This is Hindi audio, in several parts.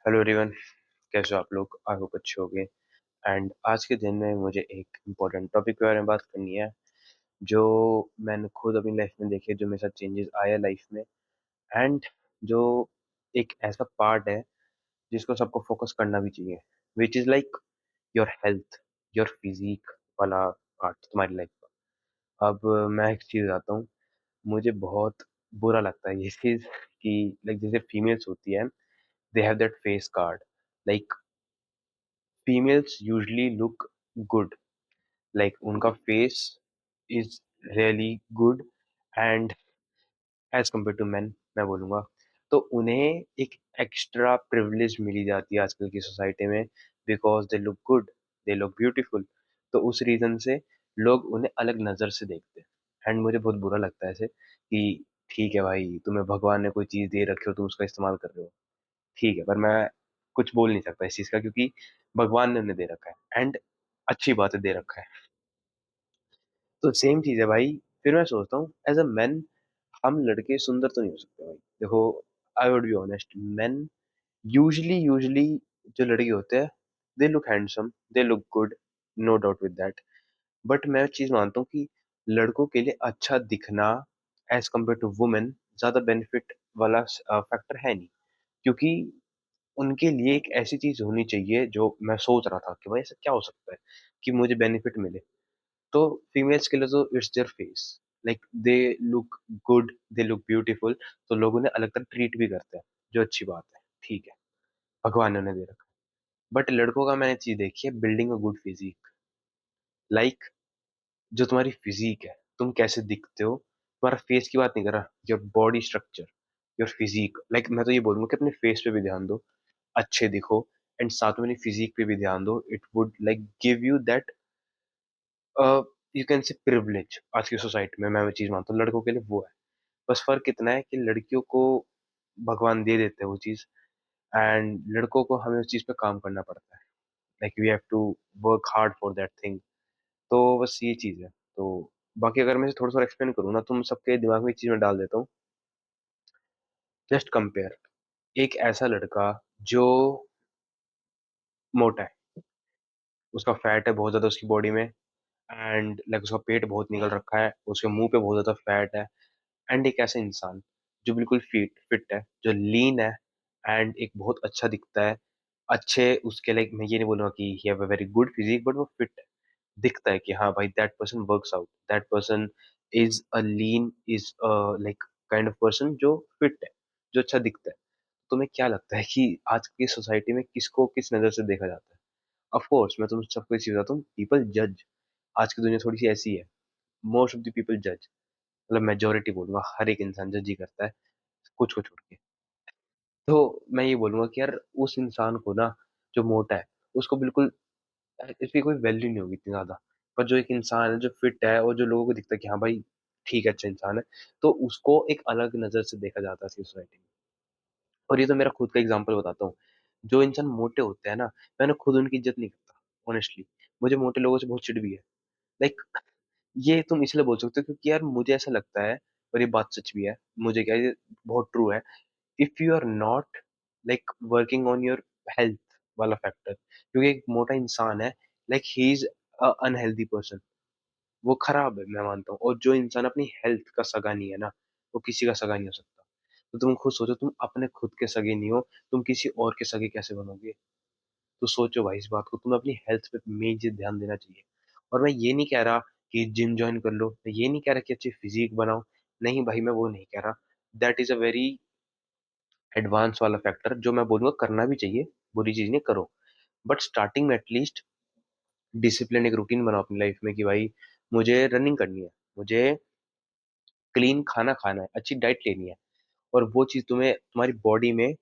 Hello everyone. कैसे हो आप लोग? आई होप अच्छे होंगे। एंड आज के दिन में मुझे एक इम्पोर्टेंट टॉपिक के बारे में बात करनी है जो मैंने खुद अपनी लाइफ में देखे, जो मेरे साथ चेंजेस आया लाइफ में। एंड जो एक ऐसा पार्ट है जिसको सबको फोकस करना भी चाहिए, which is like your health, your physique वाला पार्ट तुम्हारी लाइफ का। अब मैं एक चीज आता हूँ, मुझे बहुत बुरा लगता है ये चीज कि लाइक जैसे फीमेल्स होती है, they have that face card. Like females usually look good, like उनका face is really good and as compared to men, मैं बोलूँगा। तो उन्हें एक एक्स्ट्रा प्रिविलेज मिली जाती है आजकल की सोसाइटी में, because they look good, they look beautiful. तो उस रीजन से लोग उन्हें अलग नज़र से देखते हैं। एंड मुझे बहुत बुरा लगता है ऐसे कि ठीक है भाई, तुम्हें भगवान ने कोई चीज़ दे रखी हो, तुम उसका इस्तेमाल कर रहे हो, ठीक है, पर मैं कुछ बोल नहीं सकता इस चीज का, क्योंकि भगवान ने उन्हें दे रखा है एंड अच्छी बात है, दे रखा है। तो सेम चीज है भाई। फिर मैं सोचता हूँ एज अ मैन, हम लड़के सुंदर तो नहीं हो सकते भाई। देखो, I would be honest, man usually जो लड़के होते हैं, they look handsome, they look good, no doubt with that. But मैं चीज मानता हूँ कि लड़कों के लिए अच्छा दिखना एज कम्पेयर टू वुमेन ज्यादा बेनिफिट वाला फैक्टर है नहीं, क्योंकि उनके लिए एक ऐसी चीज होनी चाहिए। जो मैं सोच रहा था कि भाई ऐसा क्या हो सकता है कि मुझे बेनिफिट मिले, तो फीमेल्स के लिए तो it's their face, like they look good, they look beautiful, तो लोग उन्हें अलग तरह ट्रीट भी करते हैं, जो अच्छी बात है, ठीक है, भगवान ने उन्हें दे रखा है। बट लड़कों का मैंने चीज देखी है, building a good physique. Like जो तुम्हारी फिजिक है, तुम कैसे दिखते हो, तुम्हारा फेस की बात नहीं कर रहा, your body structure, your physique. Like मैं तो ये बोलूंगा कि अपने फेस पे भी ध्यान दो, अच्छे दिखो, एंड साथ में अपनी फिजिक पे भी ध्यान दो। It would like give you that, you can say privilege. आज की सोसाइटी में मैं वो चीज मानता हूँ, लड़कों के लिए वो है। बस फर्क इतना है कि लड़कियों को भगवान दे देते हैं वो चीज, एंड लड़कों को हमें उस चीज पे काम करना पड़ता है। Like we have to work hard for that thing. तो बस ये चीज है। तो बाकी अगर मैं थोड़ा सा एक्सप्लेन करूँ ना, तुम सबके दिमाग में एक चीज में डाल देता हूँ। जस्ट कंपेयर एक ऐसा लड़का जो मोटा है, उसका फैट है बहुत ज्यादा उसकी बॉडी में, एंड लाइक उसका पेट बहुत निकल रखा है, उसके मुंह पे बहुत ज्यादा फैट है। एंड एक ऐसा इंसान जो बिल्कुल फिट फिट है, जो लीन है, एंड एक बहुत अच्छा दिखता है। अच्छे उसके, लाइक मैं ये नहीं बोलूंगा कि he have a very good physique, but वो फिट है, दिखता है कि हाँ भाई, that person works out, that person is a lean, is like kind of person जो फिट है, जो अच्छा दिखता है। तुम्हें क्या लगता है कि आज की सोसाइटी में किसको किस नजर से देखा जाता है? ऑफ कोर्स मैं तुम सबको इसी बताता हूँ, पीपल जज। आज की दुनिया थोड़ी सी ऐसी है, मोस्ट ऑफ द पीपल जज। मतलब मेजोरिटी बोलूंगा, हर एक इंसान जज ही करता है, कुछ को छोड़ के। तो मैं ये बोलूंगा कि यार, उस इंसान को ना, जो मोटा है, उसको बिल्कुल इसकी कोई वैल्यू नहीं होगी इतनी ज्यादा। पर जो एक इंसान है जो फिट है और जो लोगों को दिखता है कि हाँ भाई ठीक है, अच्छा इंसान है, तो उसको एक अलग नजर से देखा जाता है सोसाइटी में। और ये तो मेरा खुद का एग्जांपल बताता हूँ। जो इंसान मोटे होते हैं ना, मैंने खुद उनकी इज्जत नहीं करता ऑनेस्टली। मुझे मोटे लोगों से बहुत चिढ़ भी है। लाइक ये तुम इसलिए बोल सकते हो क्योंकि यार मुझे ऐसा लगता है, और ये बात सच भी है, मुझे क्या, ये बहुत ट्रू है। If you are not like working on your health वाला फैक्टर, क्योंकि एक मोटा इंसान है, like he is unhealthy person, वो खराब है, मैं मानता हूँ। और जो इंसान अपनी हेल्थ का सगा नहीं है ना, वो किसी का सगा नहीं हो सकता। तो तुम खुद सोचो, तुम अपने खुद के सगे नहीं हो, तुम किसी और के सगे कैसे बनोगे? तो सोचो भाई इस बात को, तुम्हें अपनी हेल्थ पे मेन चीज ध्यान देना चाहिए। और मैं ये नहीं कह रहा कि जिम ज्वाइन कर लो, मैं ये नहीं कह रहा कि अच्छी फिजिक बनाओ, नहीं भाई, मैं वो नहीं कह रहा। That is a very advance वाला फैक्टर, जो मैं बोलूंगा करना भी चाहिए, बुरी चीज नहीं, करो। बट स्टार्टिंग में एटलीस्ट डिसिप्लिन, एक रूटीन बनाओ अपनी लाइफ में कि भाई मुझे रनिंग करनी है, मुझे क्लीन खाना खाना है, अच्छी डाइट लेनी है। और वो चीज तुम्हें तुम्हारी बॉडी में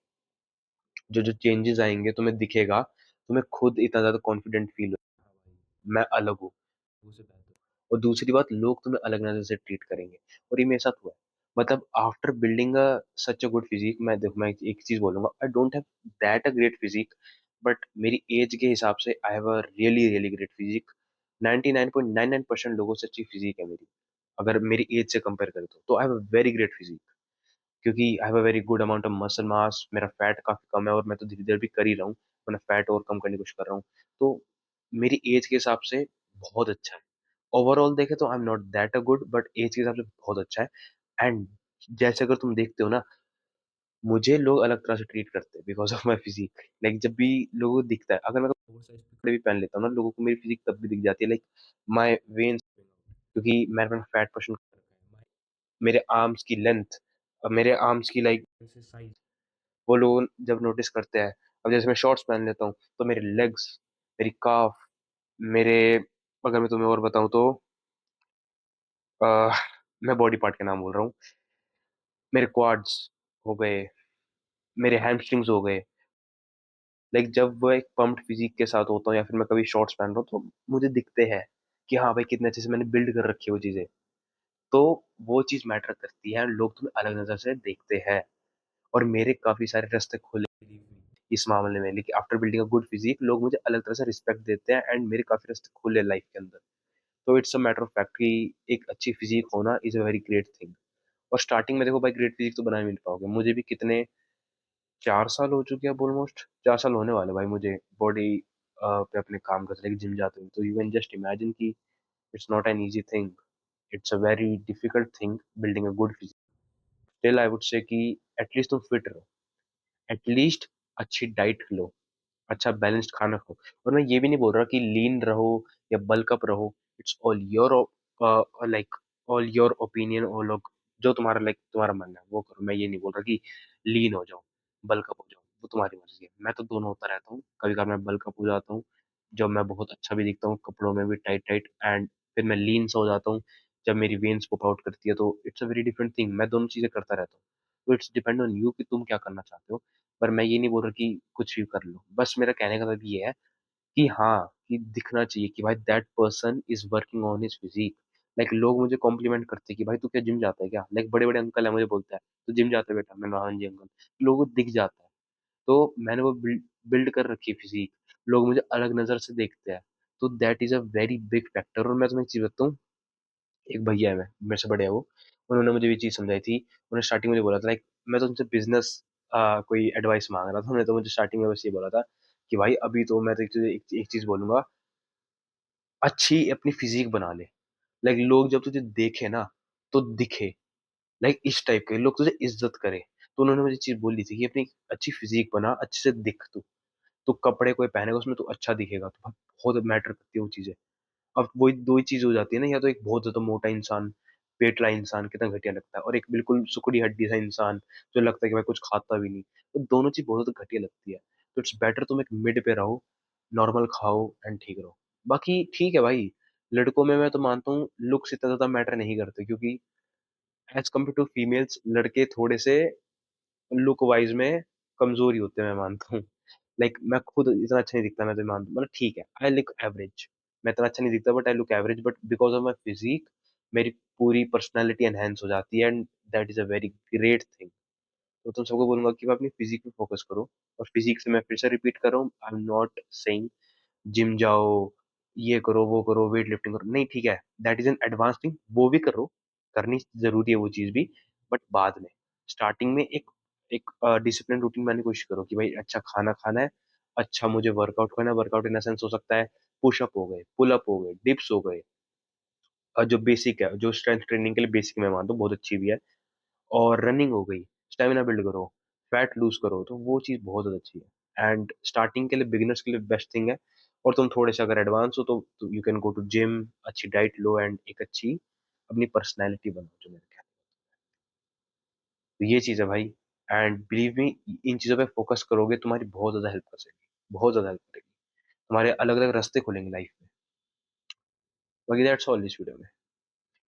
जो जो चेंजेस आएंगे तुम्हें दिखेगा, तुम्हें खुद इतना ज्यादा कॉन्फिडेंट फील होगा, मैं अलग हूँ, लोगों से बेहतर हूँ। और दूसरी बात, लोग तुम्हें अलग नजर से ट्रीट करेंगे। और ये मेरे साथ हुआ है। मतलब after building a such a good physique, मैं देखो, मैं एक चीज बोलूंगा, I don't have that a great physique, but मेरी एज के हिसाब से I have a really really great physique. 99.99% लोगों से अच्छी फिजिक है मेरी, अगर मेरी एज से कंपेयर करें तो I have a very great physique. क्योंकि I have a very good amount of muscle mass, मेरा फैट काफ़ी कम है और मैं तो धीरे-धीरे भी कर ही रहा हूँ, मैं फैट और कम करने की कोशिश कर रहा हूँ। तो मेरी एज के हिसाब से बहुत अच्छा है। ओवरऑल देखें तो I am not that a good, but age के हिसाब से बहुत अच्छा है। एंड जैसे अगर तुम देखते हो ना, मुझे लोग अलग तरह से ट्रीट करते हैं because of my physique. Like जब भी लोगों को दिखता है, अगर मैं ओवरसाइज़ कपड़े भी पहन लेता हूँ ना, लोगों को मेरी फिज़िक तब भी दिख जाती है, लाइक माय वेन्स, क्योंकि मैंने अपना फैट पोर्शन कर रखा है। मेरे आर्म्स की लेंथ, मेरे आर्म्स की लाइक साइज़, वो लोग जब नोटिस करते हैं, अब जैसे मैं शॉर्ट्स पहन लेता हूँ, तो मेरे लेग्स, मेरी काफ, मेरे, अगर मैं तुम्हें और बताऊँ तो अ, मैं बॉडी पार्ट के नाम बोल रहा हूँ, मेरे क्वाड्स हो गए, मेरे हैमस्ट्रिंग्स हो गए। लाइक जब वो एक पम्प्ड फिजिक के साथ होता हूँ या फिर मैं कभी शॉर्ट्स पहन रहा हूँ, तो मुझे दिखते हैं कि हाँ भाई, कितने अच्छे से मैंने बिल्ड कर रखी है वो चीज़ें। तो वो चीज़ मैटर करती है, लोग तुम्हें अलग नज़र से देखते हैं। और मेरे काफ़ी सारे रास्ते खुले इस मामले में, लेकिन after building a good physique लोग मुझे अलग तरह से रिस्पेक्ट देते हैं एंड मेरे काफ़ी रास्ते खुले लाइफ के अंदर। तो it's a matter of fact कि एक अच्छी फिजिक होना is a very great thing. और स्टार्टिंग में देखो भाई, ग्रेट फिजिक तो बना ही नहीं पाओगे। मुझे भी कितने 4 साल हो चुके हैं, अब ऑलमोस्ट 4 साल होने वाले भाई मुझे बॉडी पे अपने काम करते जिम जाते हुए। तो यू कैन जस्ट इमेजिन कि it's not an easy thing, it's a very difficult thing building a good physique. Still I would say कि एटलीस्ट तुम फिट रहो, एटलीस्ट अच्छी डाइट लो, अच्छा बैलेंस्ड खाना खाओ। और मैं ये भी नहीं बोल रहा कि लीन रहो या बल्क अप रहो। It's all your like all your opinion. और लोग जो तुम्हारा लाइक तुम्हारा मन है वो करो। मैं ये नहीं बोल रहा कि लीन हो जाओ, बल्क अप हो जाओ, वो तुम्हारी मर्जी है। मैं तो दोनों होता रहता हूँ। कभी कभार मैं बल्क अप हो जाता हूँ जब मैं बहुत अच्छा भी दिखता हूँ, कपड़ों में भी टाइट टाइट, एंड फिर मैं लीन सा हो जाता हूँ जब मेरी वेन्स पॉप आउट करती है। तो it's a very different thing. मैं दोनों चीजें करता रहता हूँ। तो इट्स डिपेंड ऑन यू कि तुम क्या करना चाहते हो। पर मैं ये नहीं बोल रहा कि कुछ भी कर लो। बस मेरा कहने का मतलब ये है कि हाँ, कि दिखना चाहिए कि भाई that person is working on his physique. Like लोग मुझे कॉम्प्लीमेंट करते हैं कि भाई तू क्या जिम जाता है क्या? लाइक बड़े-बड़े अंकल हैं, मुझे बोलता है, "तू जिम जाता है बेटा?" मैंने कहा, "हाँ जी अंकल।" लोगों को दिख जाता है। तो मैंने वो बिल्ड कर रखी है फिज़ीक। लोग मुझे अलग नज़र से देखते हैं। तो that is a very big factor. और मैं तुम्हें एक चीज़ बताऊँ, एक भैया है, मेरे से बड़े हैं वो, उन्होंने मुझे ये चीज़ समझाई थी। उन्होंने स्टार्टिंग में मुझे बोला था लाइक, मैं तो उनसे बिज़नेस कोई एडवाइस माँग रहा था। उन्होंने तो मुझे स्टार्टिंग में बस ये बोला था कि भाई अभी तो मैं तो एक चीज़ बोलूँगा, अच्छी अपनी फ़िज़ीक बना ले। लाइक लोग जब तुझे देखें ना, तो दिखे, लाइक इस टाइप के लोग तुझे इज़्ज़त करें। तो उन्होंने मुझे चीज़ बोली थी कि अपनी अच्छी फ़िज़ीक बना, अच्छे से दिख तू। तो कपड़े कोई पहनेगा उसमें तू अच्छा दिखेगा। तो बहुत मैटर करती है वो चीज़ें। अब वही 2 ही चीज़ हो जाती है ना, या तो एक बहुत ज़्यादा मोटा इंसान, पेटला इंसान कितना घटिया लगता है, और एक बिल्कुल सुकुड़ी हड्डी सा इंसान जो लगता है कि भाई कुछ खाता भी नहीं। तो दोनों चीज़ बहुत ज़्यादा घटिया लगती है। तो इट्स बेटर तुम एक मिड पे रहो, नॉर्मल खाओ एंड ठीक रहो। बाकी ठीक है भाई, लड़कों में मैं तो मानता हूँ लुक्स इतना ज़्यादा मैटर नहीं करते, क्योंकि एज़ कम्पेयर टू फीमेल्स लड़के थोड़े से लुक वाइज़ में कमज़ोर ही होते हैं, मैं मानता हूँ। लाइक मैं खुद इतना अच्छा नहीं दिखता, मैं तो मानता हूँ, मतलब ठीक है, आई लुक एवरेज। मैं इतना अच्छा नहीं दिखता but I look average, but because of my physique मेरी पूरी पर्सनैलिटी एनहांस हो जाती है and that is a very great thing. तो तुम सबको बोलूँगा कि आप अपनी फिज़ीक पे फ़ोकस करो। और फिज़ीक से मैं फिर से रिपीट कर रहा हूँ, आई एम नॉट सेइंग जिम जाओ, ये करो, वो करो, वेट लिफ्टिंग करो। नहीं, ठीक है, that is an advance thing, वो भी करो, करनी ज़रूरी है वो चीज़ भी, बट बाद में। स्टार्टिंग में एक एक डिसिप्लिन रूटीन बनाने की कोशिश करो कि भाई अच्छा खाना खाना है, अच्छा मुझे वर्कआउट करना है। वर्कआउट इन द सेंस हो सकता है पुशअप हो गए, पुल अप हो गए, डिप्स हो गए, जो बेसिक है, जो स्ट्रेंथ ट्रेनिंग के लिए बेसिक मैं मानता हूँ बहुत अच्छी भी है। और रनिंग हो गई, स्टैमिना बिल्ड करो, फैट लूज़ करो, तो वो चीज़ बहुत ज़्यादा अच्छी है। एंड स्टार्टिंग के लिए, बिगिनर्स के लिए बेस्ट थिंग है। और तुम थोड़े से अगर एडवांस हो तो you can go to gym, अच्छी डाइट लो एंड एक अच्छी अपनी पर्सनैलिटी बनाओ, जो मेरे ख्याल में। तो ये चीज़ है भाई। एंड बिलीव मी, इन चीज़ों पे फोकस करोगे तुम्हारी बहुत ज़्यादा हेल्प कर सकेगी, बहुत ज़्यादा हेल्प करेगी। तुम्हारे अलग-अलग रास्ते खुलेंगे लाइफ में। बाकी दैट्स ऑल इस वीडियो में।